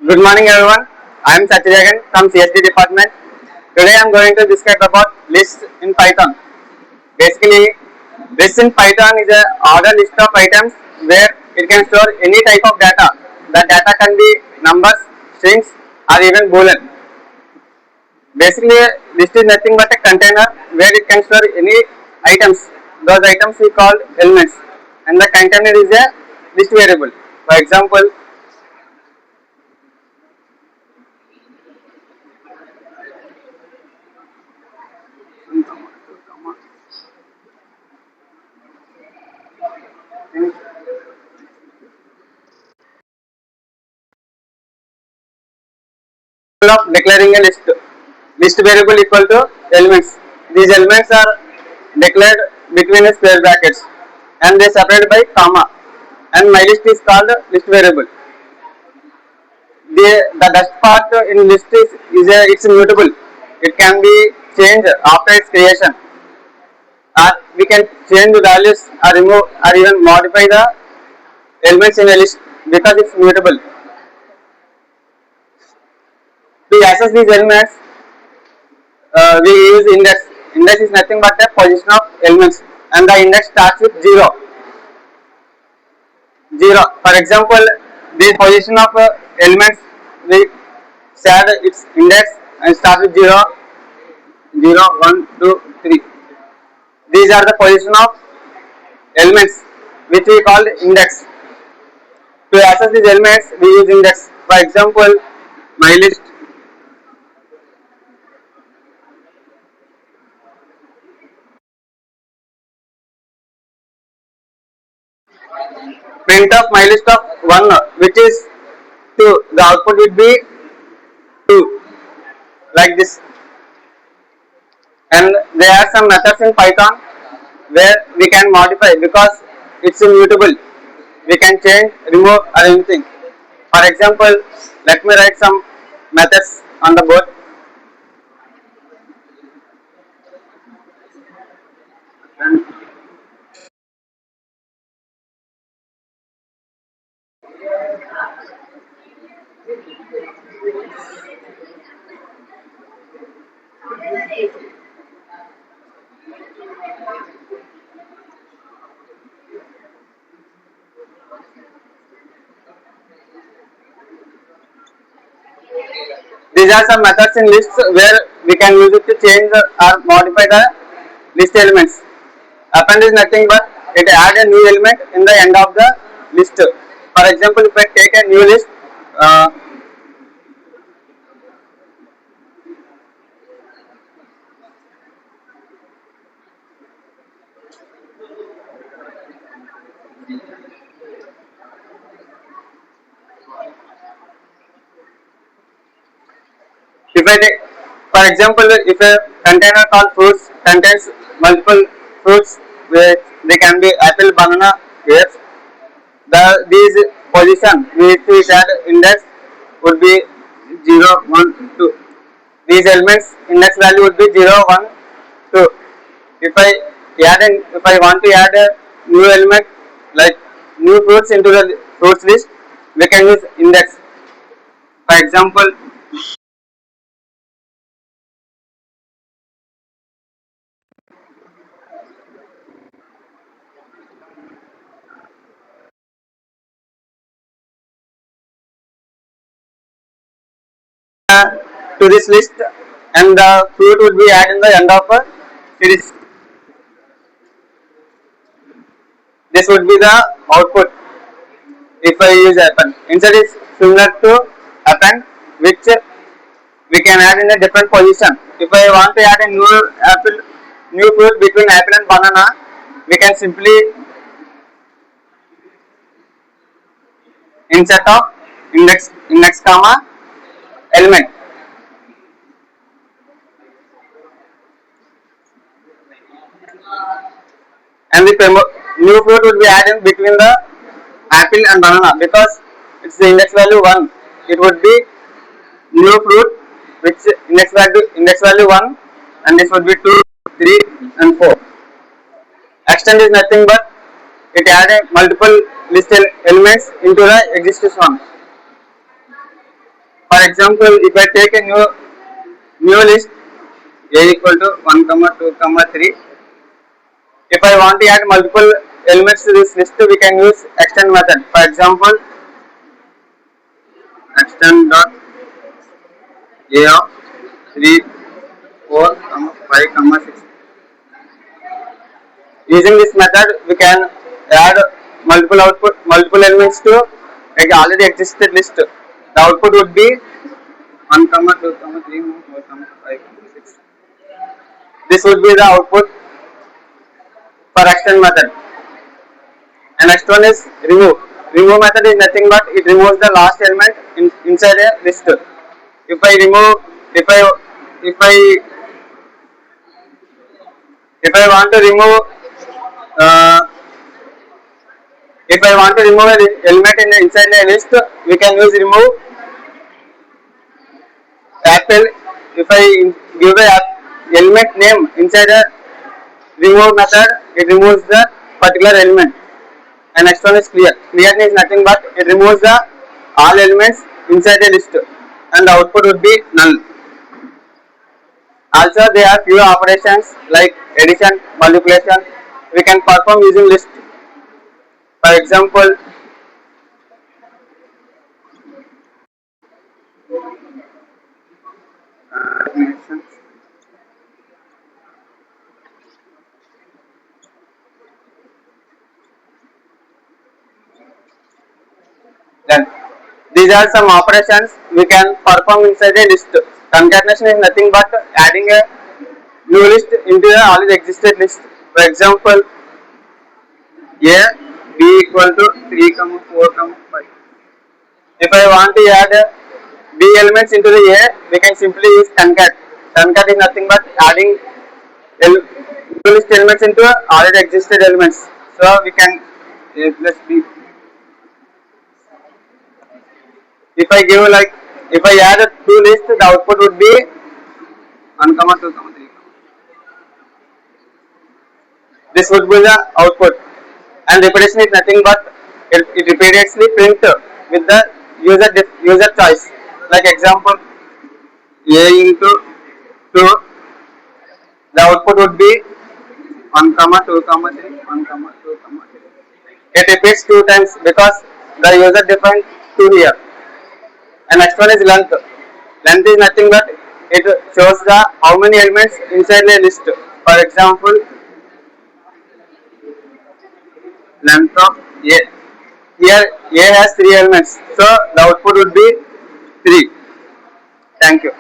Good morning everyone. I am Satyajagan from CSD department. Today I am going to discuss about lists in Python. Basically, list in Python is a order list of items where it can store any type of data. The data can be numbers, strings or even boolean. Basically, list is nothing but a container where it can store any items. Those items we call elements and the container is a list variable. For example, of declaring a list variable equal to elements. These elements are declared between a square brackets and they separated by comma, and my list is called list variable. The best part in list is it's immutable. It can be changed after its creation, or we can change the values or remove or even modify the elements in a list because it's mutable. To access these elements, we use index. Index is nothing but a position of elements, and the index starts with 0. 0. For example, this position of elements we said its index and start with 0, 0, 1, 2, 3. These are the position of elements which we call index. To access these elements, we use index. For example, my list. Print of my list of 1, which is 2. The output would be 2, like this. And there are some methods in Python where we can modify because it's immutable. We can change, remove or anything. For example, let me write some methods on the board. And these are some methods in lists where we can use it to change or modify the list elements. Append is nothing but it add a new element in the end of the list. For example, if I take a new list, uh, if I take, for example, if a container called fruits contains multiple fruits, where they can be apple, banana, grapes, these position which is at index would be 0, 1, 2. These elements index value would be 0, 1, 2. If I want to add a new element like new fruits into the fruits list, we can use index. For example, to this list, and the fruit would be added in the end of a series. This would be the output if I use append. Inside is similar to append, which we can add in a different position. If I want to add a new fruit between apple and banana, we can simply insert of index comma element, and the new fruit would be added between the apple and banana because it's the index value 1. It would be new fruit which index value 1, and this would be 2, 3 and 4. Extend is nothing but it added multiple list elements into the existing one. example, if I take a new list a equal to 1, 2, 3. If I want to add multiple elements to this list, we can use extend method. For example, extend dot a of 3, 4, 5, 6. Using this method, we can add multiple elements to like already existed list. The output would be 1, 2, 3, 4, 5, 6. This would be the output for extend method. And next one is remove. Remove method is nothing but it removes the last element inside a list. If I remove, if I if I if I want to remove uh, if I want to remove an element inside a list, we can use remove apple. If I give a element name inside a remove method, it removes the particular element. And next one is clear. Clear is nothing but it removes the all elements inside a list, and the output would be null. Also, there are few operations like addition, multiplication. We can perform using list. For example, then these are some operations we can perform inside a list. Concatenation is nothing but adding a new list into a already existed list. For example, a b equal to 3, 4, 5. If I want to add b elements into the a, we can simply use concat. Concat is nothing but adding new list elements into already existed elements. So we can a plus b. If I give like if I add a two list, the output would be 1, 2, 3. This would be the output. And repetition is nothing but it repeatedly print with the user choice. Like example, a into 2, the output would be 1, 2, 3, 1, 2, 3. It repeats two times because the user defined 2 here. And next one is length. Length is nothing but it shows the how many elements inside a list. For example, length of a. Here a has 3 elements, so the output would be 3. Thank you.